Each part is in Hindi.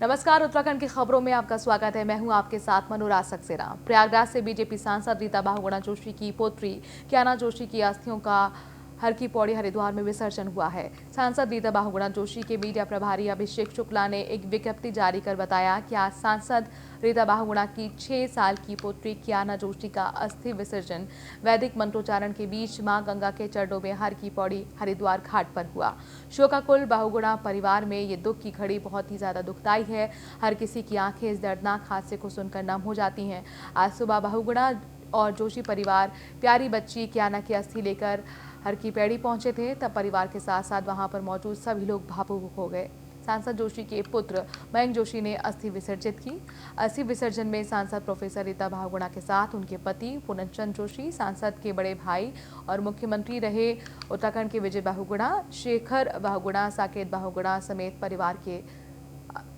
नमस्कार, उत्तराखंड की खबरों में आपका स्वागत है। मैं हूं आपके साथ मनोराज सक्सेना। प्रयागराज से बीजेपी सांसद रीता बहुगुणा जोशी की पोत्री कियाना जोशी की अस्थियों का हर की पौड़ी हरिद्वार में विसर्जन हुआ है। सांसद रीता बहुगुणा जोशी के मीडिया प्रभारी अभिषेक शुक्ला ने एक विज्ञप्ति जारी कर बताया कि आज सांसद रीता बहुगुणा की 6 साल की पुत्री कियाना जोशी का अस्थि विसर्जन वैदिक मंत्रोच्चारण के बीच मां गंगा के चरणों में हर की पौड़ी हरिद्वार घाट पर हुआ। शोकाकुल बहुगुणा परिवार में ये दुख की घड़ी बहुत ही ज्यादा दुखदाई है। हर किसी की आंखें इस दर्दनाक हादसे को सुनकर नम हो जाती हैं। आज सुबह बहुगुणा और जोशी परिवार प्यारी बच्ची कियाना की अस्थि लेकर हर की पैड़ी पहुंचे थे। तब परिवार के साथ साथ वहां पर मौजूद सभी लोग भावुक हो गए। सांसद जोशी के पुत्र मयंक जोशी ने अस्थि विसर्जित की। अस्थि विसर्जन में सांसद प्रोफेसर रीता बहुगुणा के साथ उनके पति पूर्णचंद जोशी, सांसद के बड़े भाई और मुख्यमंत्री रहे उत्तराखंड के विजय बहुगुणा, शेखर बहुगुणा, साकेत बहुगुणा समेत परिवार के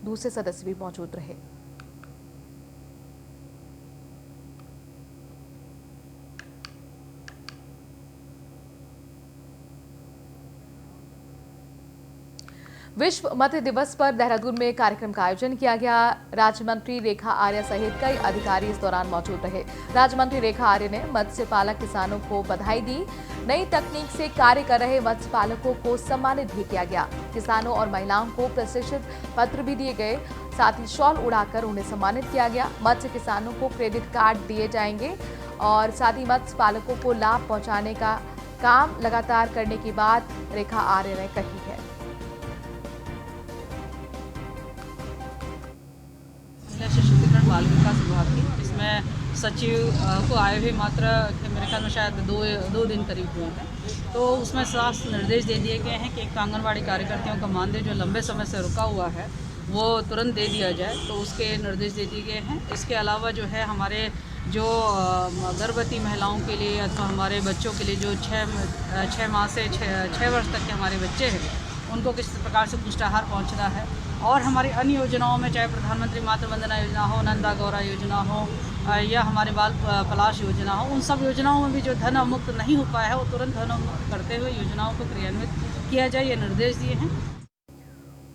दूसरे सदस्य भी मौजूद रहे। विश्व मत्स्य दिवस पर देहरादून में कार्यक्रम का आयोजन किया गया। राज्य मंत्री रेखा आर्य सहित कई अधिकारी इस दौरान मौजूद रहे। राज्य मंत्री रेखा आर्य ने मत्स्य पालक किसानों को बधाई दी। नई तकनीक से कार्य कर रहे मत्स्य पालकों को सम्मानित भी किया गया। किसानों और महिलाओं को प्रशिक्षित पत्र भी दिए गए। साथ ही शॉल उड़ाकर उन्हें सम्मानित किया गया। मत्स्य किसानों को क्रेडिट कार्ड दिए जाएंगे और साथ ही मत्स्य पालकों को लाभ पहुंचाने का काम लगातार करने की बात रेखा आर्य ने कही है। सशक्तिकरण बाल विकास विभाग की इसमें सचिव को आए हुए मात्र मेरे ख्याल में शायद दो दिन करीब हुए हैं। तो उसमें साफ निर्देश दे दिए गए हैं कि एक आंगनबाड़ी कार्यकर्ताओं का मानदेय जो लंबे समय से रुका हुआ है वो तुरंत दे दिया जाए, तो उसके निर्देश दे दिए गए हैं। इसके अलावा जो है हमारे जो गर्भवती महिलाओं के लिए अथवा हमारे बच्चों के लिए जो 6 माह से 6 वर्ष तक के हमारे बच्चे हैं उनको किस प्रकार से पुष्टाहार पहुंचना है, और हमारी अन्य योजनाओं में चाहे प्रधानमंत्री मातृ वंदना योजना हो, नंदा गौरा योजना हो या हमारे बाल पलाश योजना हो, उन सब योजनाओं में भी जो धन अवमुक्त नहीं हो पाया है वो तुरंत धन अवमुक्त करते हुए योजनाओं को क्रियान्वित किया जाए, ये निर्देश दिए हैं।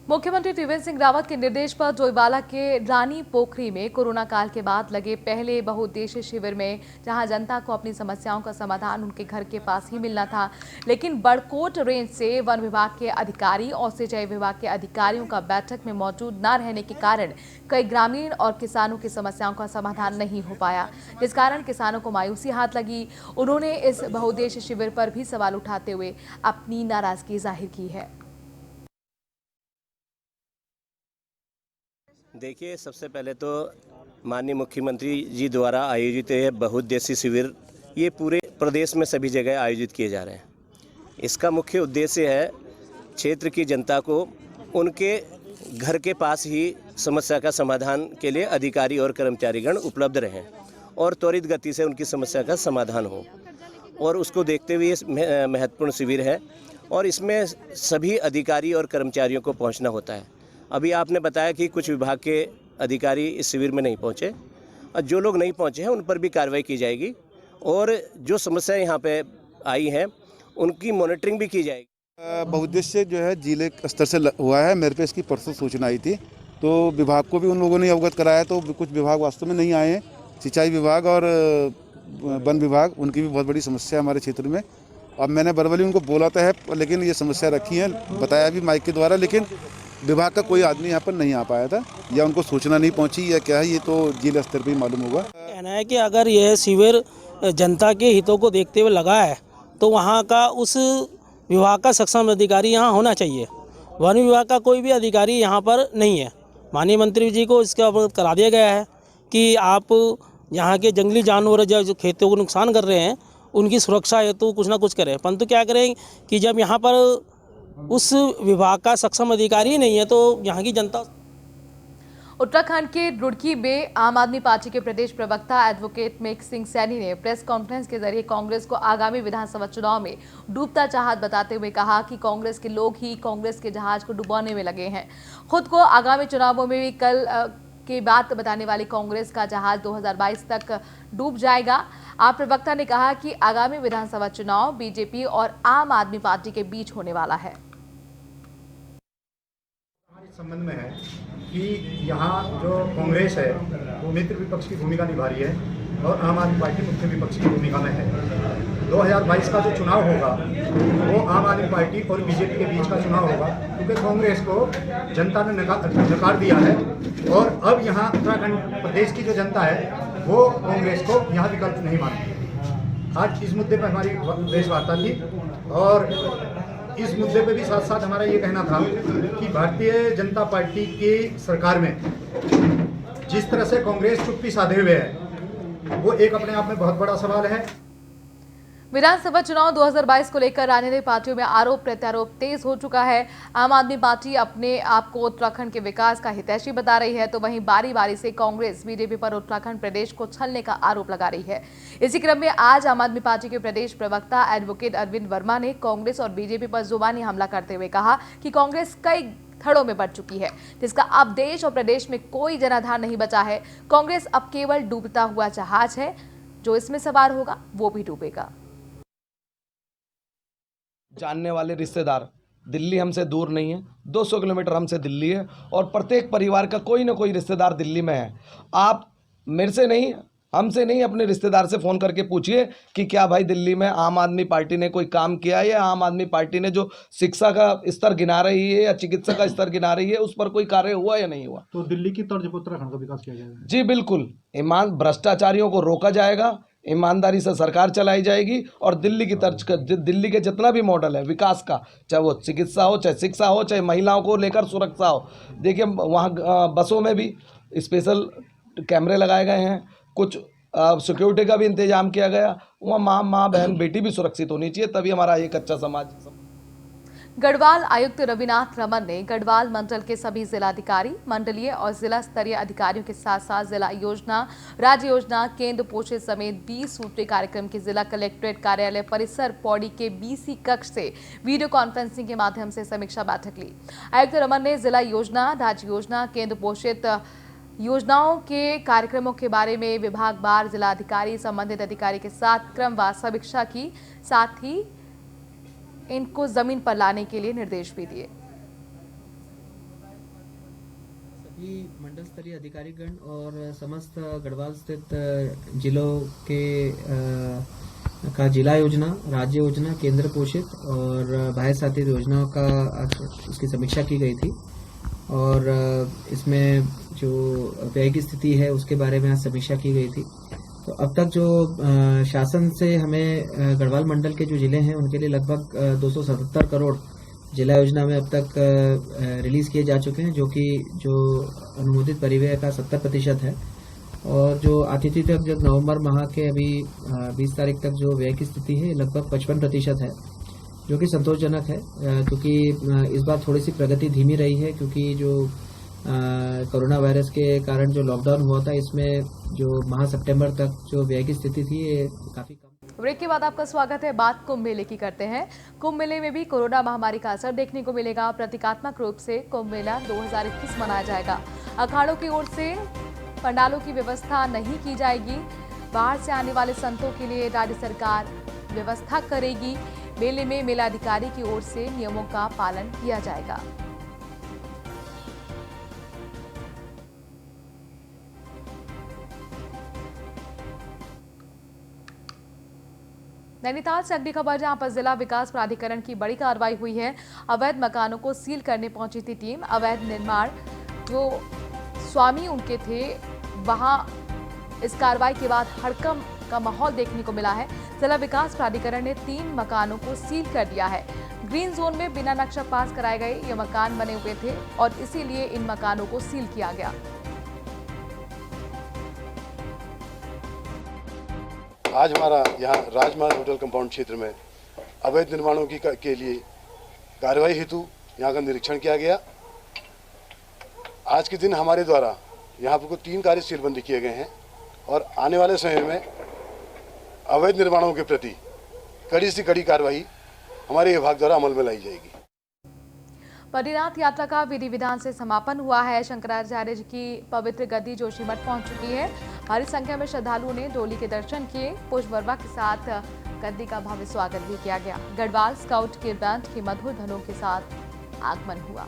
मुख्यमंत्री त्रिवेंद्र सिंह रावत के निर्देश पर डोईवाला के रानी पोखरी में कोरोना काल के बाद लगे पहले बहुउद्देशीय शिविर में जहां जनता को अपनी समस्याओं का समाधान उनके घर के पास ही मिलना था, लेकिन बड़कोट रेंज से वन विभाग के अधिकारी और सिंचाई विभाग के अधिकारियों का बैठक में मौजूद न रहने के कारण कई ग्रामीण और किसानों की समस्याओं का समाधान नहीं हो पाया, जिस कारण किसानों को मायूसी हाथ लगी। उन्होंने इस बहुउद्देशीय शिविर पर भी सवाल उठाते हुए अपनी नाराजगी जाहिर की है। देखिए, सबसे पहले तो माननीय मुख्यमंत्री जी द्वारा आयोजित ये बहुउद्देशीय शिविर ये पूरे प्रदेश में सभी जगह आयोजित किए जा रहे हैं। इसका मुख्य उद्देश्य है क्षेत्र की जनता को उनके घर के पास ही समस्या का समाधान के लिए अधिकारी और कर्मचारीगण उपलब्ध रहें और त्वरित गति से उनकी समस्या का समाधान हो, और उसको देखते हुए ये महत्वपूर्ण शिविर है और इसमें सभी अधिकारी और कर्मचारियों को पहुंचना होता है। अभी आपने बताया कि कुछ विभाग के अधिकारी इस शिविर में नहीं पहुंचे, और जो लोग नहीं पहुंचे हैं उन पर भी कार्रवाई की जाएगी और जो समस्या यहाँ पे आई हैं उनकी मॉनिटरिंग भी की जाएगी। बहुउद्देश्य जो है जिले स्तर से हुआ है। मेरे पे इसकी परसों सूचना आई थी, तो विभाग को भी उन लोगों ने अवगत कराया, तो कुछ विभाग वास्तव में नहीं आए हैं। सिंचाई विभाग और वन विभाग, उनकी भी बहुत बड़ी समस्या हमारे क्षेत्र में। अब मैंने बरबली उनको बोला था है, लेकिन ये समस्या रखी है, बताया भी माइक के द्वारा, लेकिन विभाग का कोई आदमी यहाँ पर नहीं आ पाया था, या उनको सूचना नहीं पहुँची या क्या है, ये तो जिला स्तर पर ही मालूम होगा। कहना है कि अगर यह शिविर जनता के हितों को देखते हुए लगा है तो वहाँ का उस विभाग का सक्षम अधिकारी यहाँ होना चाहिए। वन विभाग का कोई भी अधिकारी यहाँ पर नहीं है। माननीय मंत्री जी को इसका अवगत करा दिया गया है कि आप यहाँ के जंगली जानवर जो खेतों को नुकसान कर रहे हैं उनकी सुरक्षा हेतु कुछ ना कुछ करें, परंतु क्या करें कि जब यहाँ पर उस विभाग का सक्षम अधिकारी नहीं है तो यहाँ की जनता। उत्तराखंड के रुड़की में आम आदमी पार्टी के प्रदेश प्रवक्ता एडवोकेट मेघ सिंह सैनी ने प्रेस कॉन्फ्रेंस के जरिए कांग्रेस को आगामी विधानसभा चुनाव में डूबता जहाज बताते हुए कहा कि कांग्रेस के लोग ही कांग्रेस के जहाज को डुबाने में लगे हैं। खुद को आगामी चुनावों में भी कल की बात बताने वाली कांग्रेस का जहाज 2022 तक डूब जाएगा। आप प्रवक्ता ने कहा कि आगामी विधानसभा चुनाव बीजेपी और आम आदमी पार्टी के बीच होने वाला है। संबंध में है कि यहाँ जो कांग्रेस है वो मित्र विपक्ष की भूमिका निभा रही है और आम आदमी पार्टी मुख्य विपक्ष की भूमिका में है। 2022 का जो चुनाव होगा वो आम आदमी पार्टी और बीजेपी के बीच का चुनाव होगा, क्योंकि कांग्रेस को जनता ने नकार दिया है और अब यहाँ उत्तराखंड प्रदेश की जो जनता है वो कांग्रेस को यहाँ विकल्प नहीं मानती। आज इस मुद्दे पर हमारी प्रेस वार्ता थी और इस मुद्दे पे भी साथ साथ हमारा ये कहना था कि भारतीय जनता पार्टी की सरकार में जिस तरह से कांग्रेस चुप्पी साधे हुए है वो एक अपने आप में बहुत बड़ा सवाल है। विधानसभा चुनाव 2022 को लेकर राजनीतिक पार्टियों में आरोप प्रत्यारोप तेज हो चुका है। आम आदमी पार्टी अपने आप को उत्तराखंड के विकास का हितैषी बता रही है, तो वहीं बारी बारी से कांग्रेस बीजेपी पर उत्तराखंड प्रदेश को छलने का आरोप लगा रही है। इसी क्रम में आज आम आदमी पार्टी के प्रदेश प्रवक्ता एडवोकेट अरविंद वर्मा ने कांग्रेस और बीजेपी पर जुबानी हमला करते हुए कहा कि कांग्रेस कई धड़ों में बढ़ चुकी है, जिसका अब देश और प्रदेश में कोई जनाधार नहीं बचा है। कांग्रेस अब केवल डूबता हुआ जहाज है, जो इसमें सवार होगा वो भी डूबेगा। जानने वाले रिश्तेदार, दिल्ली हमसे दूर नहीं है, 200 किलोमीटर हमसे दिल्ली है और प्रत्येक परिवार का कोई ना कोई रिश्तेदार दिल्ली में है। आप मेरे से नहीं, हमसे नहीं, अपने रिश्तेदार से फ़ोन करके पूछिए कि क्या भाई दिल्ली में आम आदमी पार्टी ने कोई काम किया है या आम आदमी पार्टी ने जो शिक्षा का स्तर गिना रही है या चिकित्सा का स्तर गिना रही है उस पर कोई कार्य हुआ या नहीं हुआ। तो दिल्ली की तर्ज पर उत्तराखंड का विकास किया जाएगा? जी बिल्कुल, भ्रष्टाचारियों को रोका जाएगा, ईमानदारी से सरकार चलाई जाएगी और दिल्ली की तर्ज का, दिल्ली के जितना भी मॉडल है विकास का, चाहे वो चिकित्सा हो, चाहे शिक्षा हो, चाहे महिलाओं को लेकर सुरक्षा हो। देखिए वहाँ बसों में भी स्पेशल कैमरे लगाए गए हैं, कुछ सिक्योरिटी का भी इंतजाम किया गया। वहाँ माँ बहन बेटी भी सुरक्षित होनी चाहिए, तभी हमारा एक अच्छा समाज। गढ़वाल आयुक्त रविनाथ रमन ने गढ़वाल मंडल के सभी जिलाधिकारी, मंडलीय और जिला स्तरीय अधिकारियों के साथ साथ जिला योजना, राज्य योजना, केंद्र पोषित समेत 20 सूत्रीय कार्यक्रम की जिला कलेक्ट्रेट कार्यालय परिसर पौड़ी के BC कक्ष से वीडियो कॉन्फ्रेंसिंग के माध्यम से समीक्षा बैठक ली। आयुक्त रमन ने जिला योजना, राज्य योजना, केंद्र पोषित योजनाओं के कार्यक्रमों के बारे में विभागवार जिलाधिकारी, संबंधित अधिकारी के साथ क्रमवार समीक्षा की, साथ ही इनको जमीन पर लाने के लिए निर्देश भी दिए। सभी मंडल स्तरीय अधिकारीगण और समस्त गढ़वाल स्थित जिलों के का जिला योजना, राज्य योजना, केंद्र पोषित और बाह्य साथी योजनाओं का उसकी समीक्षा की गई थी और इसमें जो व्यय की स्थिति है उसके बारे में आज समीक्षा की गई थी। तो अब तक जो शासन से हमें गढ़वाल मंडल के जो जिले हैं उनके लिए लगभग 277 करोड़ जिला योजना में अब तक रिलीज किए जा चुके हैं, जो कि जो अनुमोदित परिव्यय का 70% है। और जो आतिथ्य तक जब नवंबर माह के अभी 20 तारीख तक जो व्यय की स्थिति है लगभग 55% है, जो कि संतोषजनक है, क्योंकि इस बार थोड़ी सी प्रगति धीमी रही है, क्योंकि जो कोरोना वायरस के कारण जो लॉकडाउन हुआ था इसमें जो माह सितंबर तक जो व्यय की स्थिति थी ये काफी कम। ब्रेक के बाद आपका स्वागत है। बात कुंभ मेले की करते हैं। कुंभ मेले में भी कोरोना महामारी का असर देखने को मिलेगा। प्रतीकात्मक रूप से कुंभ मेला 2021 मनाया जाएगा। अखाड़ों की ओर से पंडालों की व्यवस्था नहीं की जाएगी। बाहर से आने वाले संतों के लिए राज्य सरकार व्यवस्था करेगी। मेले में मेलाधिकारी की ओर से नियमों का पालन किया जाएगा। नैनीताल से अगली खबर, जहां पर जिला विकास प्राधिकरण की बड़ी कार्रवाई हुई है। अवैध मकानों को सील करने पहुंची थी टीम। अवैध निर्माण जो स्वामी उनके थे, वहां इस कार्रवाई के बाद हड़कंप का माहौल देखने को मिला है। जिला विकास प्राधिकरण ने 3 मकानों को सील कर दिया है। ग्रीन जोन में बिना नक्शा पास कराए गए ये मकान बने हुए थे और इसीलिए इन मकानों को सील किया गया। आज हमारा यहाँ राजमहल होटल कंपाउंड क्षेत्र में अवैध निर्माणों के लिए कार्रवाई हेतु यहाँ का निरीक्षण किया गया। आज के दिन हमारे द्वारा यहाँ पर 3 कार्य सीलबंदी किए गए हैं और आने वाले समय में अवैध निर्माणों के प्रति कड़ी से कड़ी कार्रवाई हमारे विभाग द्वारा अमल में लाई जाएगी। बद्रीनाथ यात्रा का विधि विधान से समापन हुआ है। शंकराचार्य जी की पवित्र गद्दी जोशीमठ पहुंच चुकी है। भारी संख्या में श्रद्धालुओं ने डोली के दर्शन किए। पुष्प वर्मा के साथ गद्दी का भव्य स्वागत भी किया गया। गढ़वाल स्काउट के बैंड की मधुर धुनों के साथ आगमन हुआ।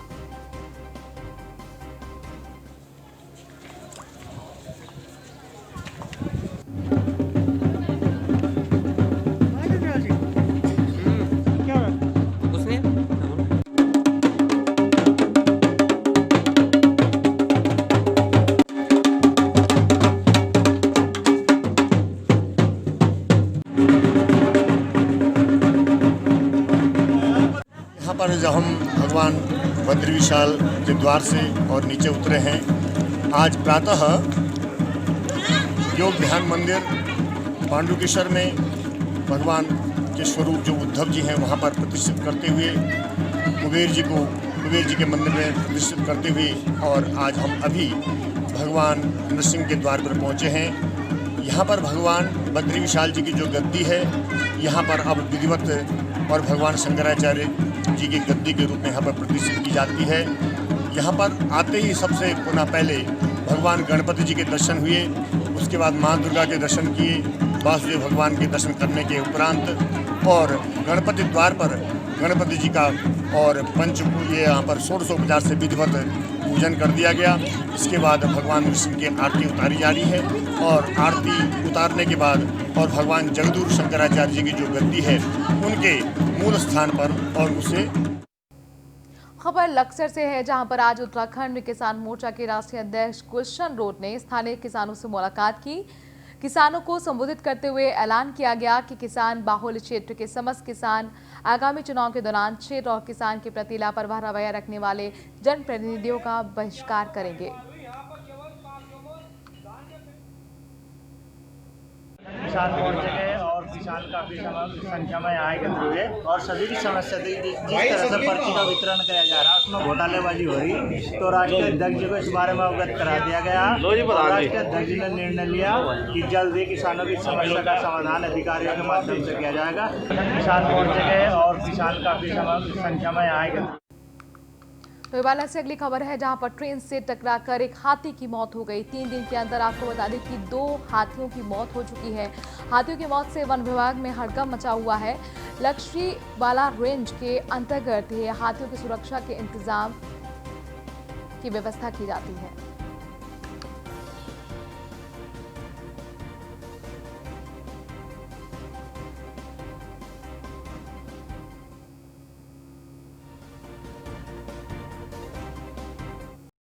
में जब हम भगवान बद्री विशाल के द्वार से और नीचे उतरे हैं, आज प्रातः योग ध्यान मंदिर पांडुकेश्वर में भगवान के स्वरूप जो उद्धव जी हैं वहाँ पर प्रतिष्ठित करते हुए कुबेर जी के मंदिर में प्रतिष्ठित करते हुए, और आज हम अभी भगवान नरसिंह के द्वार पर पहुँचे हैं। यहाँ पर भगवान बद्री विशाल जी की जो गद्दी है, यहाँ पर अब विधिवत और भगवान शंकराचार्य जी की गद्दी के रूप में यहाँ पर प्रतिष्ठित की जाती है। यहाँ पर आते ही सबसे पुनः पहले भगवान गणपति जी के दर्शन हुए, उसके बाद माँ दुर्गा के दर्शन किए, वासुदेव भगवान के दर्शन करने के उपरांत और गणपति द्वार पर गणपति जी का और ये यहाँ पर षोडशोपचार से विधिवत पूजन कर दिया गया। इसके बाद भगवान नरसिंह की आरती उतारी जा रही है, और आरती उतारने के बाद और भगवान जगदूर शंकराचार्य जी की जो गद्दी है उनके मूल स्थान पर और उसे। खबर लक्सर से है, जहां पर आज उत्तराखंड किसान मोर्चा के राष्ट्रीय अध्यक्ष गुलशन रोड ने स्थानीय किसानों से मुलाकात की। किसानों को संबोधित करते हुए ऐलान किया गया कि किसान बाहुल क्षेत्र के समस्त किसान आगामी चुनाव के दौरान क्षेत्र और किसान के प्रति लापरवाह रवैया रखने वाले जनप्रतिनिधियों का बहिष्कार करेंगे। किसान मोर्चे के और किसान काफी संख्या में यहाँ एकत्र हुए और सभी की समस्या थी। जिस तरह से पर्ची का वितरण कराया जा रहा है उसमें घोटालेबाजी हो रही, तो राष्ट्रीय अध्यक्ष जी को इस बारे में अवगत करा दिया गया। राष्ट्रीय अध्यक्ष जी ने निर्णय लिया कि जल्द ही किसानों की समस्या का समाधान अधिकारियों के माध्यम से किया जाएगा। किसान मोर्चे के और किसान काफी संख्या में यहाँ एकत्र। नौबाला से अगली खबर है, जहां पर ट्रेन से टकराकर एक हाथी की मौत हो गई। 3 दिन के अंदर आपको बता दें कि 2 हाथियों की मौत हो चुकी है। हाथियों की मौत से वन विभाग में हड़कंप मचा हुआ है। लक्ष्मीवाला रेंज के अंतर्गत ये हाथियों की सुरक्षा के इंतजाम की व्यवस्था की जाती है।